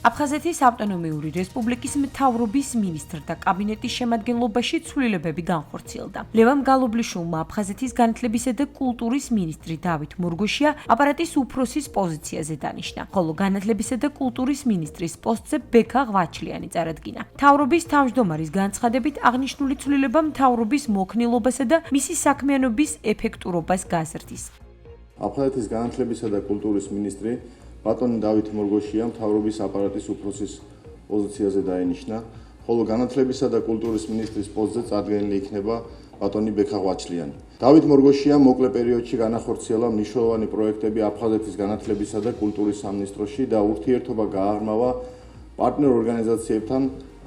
აფხაზეთის ავტონომიური რესპუბლიკის მთავრობის მინისტრთა კაბინეტის შემადგენლობაში ცვლილებები განხორციელდა. ლევან გალობლიშვილმა აფხაზეთის განათლებისა და კულტურის მინისტრი დავით მორგოშია აპარატის უფროსის პოზიციაზე დანიშნა, ხოლო განათლებისა და კულტურის მინისტრის პოსტზე ბექა ღვაჩლიანი წარადგინა. მთავრობის თავმჯდომარის განცხადებით აღნიშნული ცვლილება მთავრობის მოქნილობასა და მისი საქმიანობის ეფექტურობას გაზრდის. აფხაზეთის განათლებისა და კულტურის მინისტრი ბატონი დავით მორგოშია მთავრობის აპარატის უფროსის პოზიციაზე დაინიშნა, ხოლო განათლებისა და კულტურის მინისტრის პოსტზე წარდგენილი იქნება ბატონი ბექა ღვაჩლიანი. დავით მორგოშია მოკლე პერიოდში განახორციელა მნიშვნელოვანი პროექტები აფხაზეთის განათლებისა და კულტურის სამინისტროში და ურთიერთობა გააღრმავა პარტნიორ ორგანიზაციებთან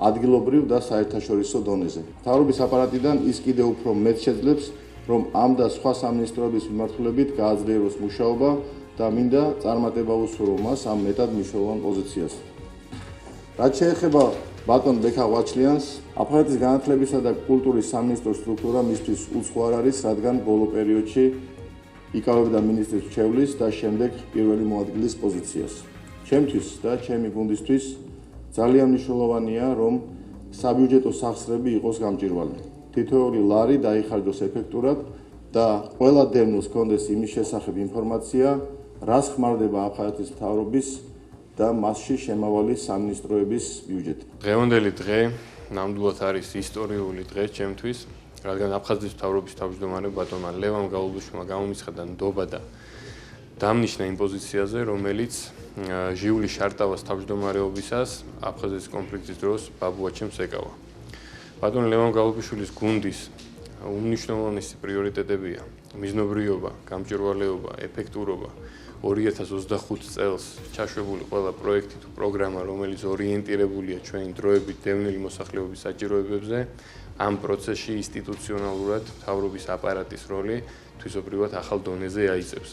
ადგილობრივ და საერთაშორისო დონეზე. მთავრობის აპარატიდან ის კიდევ უფრო მეტ შეძლებს, რომ ამ და სხვა სამინისტროების მიმართულებით გააძლიეროს მუშაობა და მინდა წარმატება უსურვო მას ამ მეტად მნიშვნელოვან პოზიციას. რაც შეეხება ბატონ ბექა ღვაჩლიანს, აფხაზეთის განათლებისა და კულტურის სამინისტროს სტრუქტურა მისთვის უცხო არ არის, რადგან ბოლო პერიოდში იკავებდა მინისტრის მრჩევლის და შემდეგ პირველი მოადგილის პოზიციას. ჩემთვის და ჩემი გუნდისთვის ძალიან მნიშვნელოვანია, რომ საბიუჯეტო სახსრები იყოს გამჭვირვალე. თითოეული ლარი დაიხარჯოს ეფექტურად და ყველა დევნილს ჰქონდეს იმის შესახებ ინფორმაცია, რას ხმარდება აფხაზეთის მთავრობის და მასში შემავალი სამინისტროების ბიუჯეტი. დღევანდელი დღე ნამდვილად არის ისტორიული დღე ჩემთვის, რადგან აფხაზეთის მთავრობის თავმჯდომარე ბატონმა ლევან გალობლიშვილმა გამომიცხადა ნდობა და დამნიშნა იმ პოზიციაზე, რომელიც ჟიული შარტავას თავმჯდომარეობისას აფხაზეთის კონფლიქტის დროს ბაბუაჩემს ეკავა. ბატონ ლევან გალობლიშვილის გუნდის უმნიშვნელოვანესი პრიორიტეტებია მიზნობრიობა, გამჭვირვალეობა, ეფექტურობა. 2025 წელს ჩაშვებული ყველა პროექტი თუ პროგრამა, რომელიც ორიენტირებულია ჩვენი დროებით დევნილი მოსახლეობის საჭიროებებზე, ამ პროცესში ინსტიტუციონალურად მთავრობის აპარატის როლი თვისობრივად ახალ დონეზე აიწევს.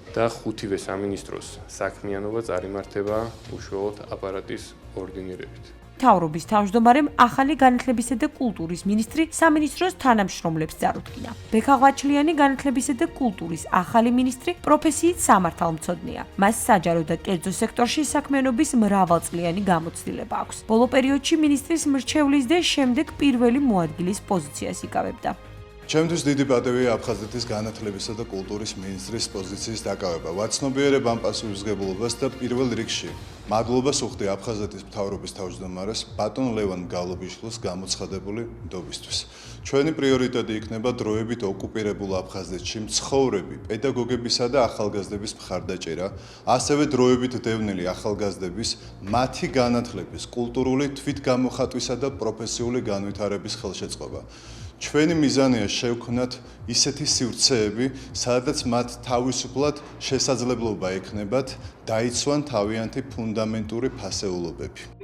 და ხუთივე სამინისტროს საქმიანობა წარიმართება უშუალოდ აპარატის ორდინირებით. მთავრობის თავმჯდომარემ ახალი განათლებისა და კულტურის მინისტრი სამინისტროს თანამშრომლებს წარუდგინა. ბექა ღვაჩლიანი განათლებისა და კულტურის ახალი მინისტრი პროფესიით სამართალმცოდნეა. მას საჯარო და კერძო სექტორში საქმიანობის მრავალწლიანი გამოცდილება აქვს. ბოლო პერიოდში მინისტრის მრჩევლის და შემდეგ პირველი მოადგილის პოზიციას იკავებდა. ჩემთვის დიდი პატივია აფხაზეთის განათლებისა და კულტურის მინისტრის პოზიციის დაკავება. ვაცნობიერებ ამ პასუხისმგებლობას და პირველ რიგში მადლობას უხდი აფხაზეთის მთავრობის თავმჯდომარეს ბატონ ლევან გალობლიშვილს გამოცხადებული ნდობისთვის. ჩვენი პრიორიტეტი იქნება დროებით ოკუპირებულ აფხაზეთში მცხოვრები პედაგოგებისა და ახალგაზრდების მხარდაჭერა, ასევე დროებით დევნილი ახალგაზრდების მათი განათლების, კულტურული თვითგამოხატვისა და პროფესიული განვითარების ხელშეწყობა. ჩვენი მიზანია შევქმნათ ისეთი სივრცეები, სადაც მათ თავისუფლად შესაძლებლობა ექნებათ დაიცვან თავიანთი ფუნდამენტური ფასეულობები.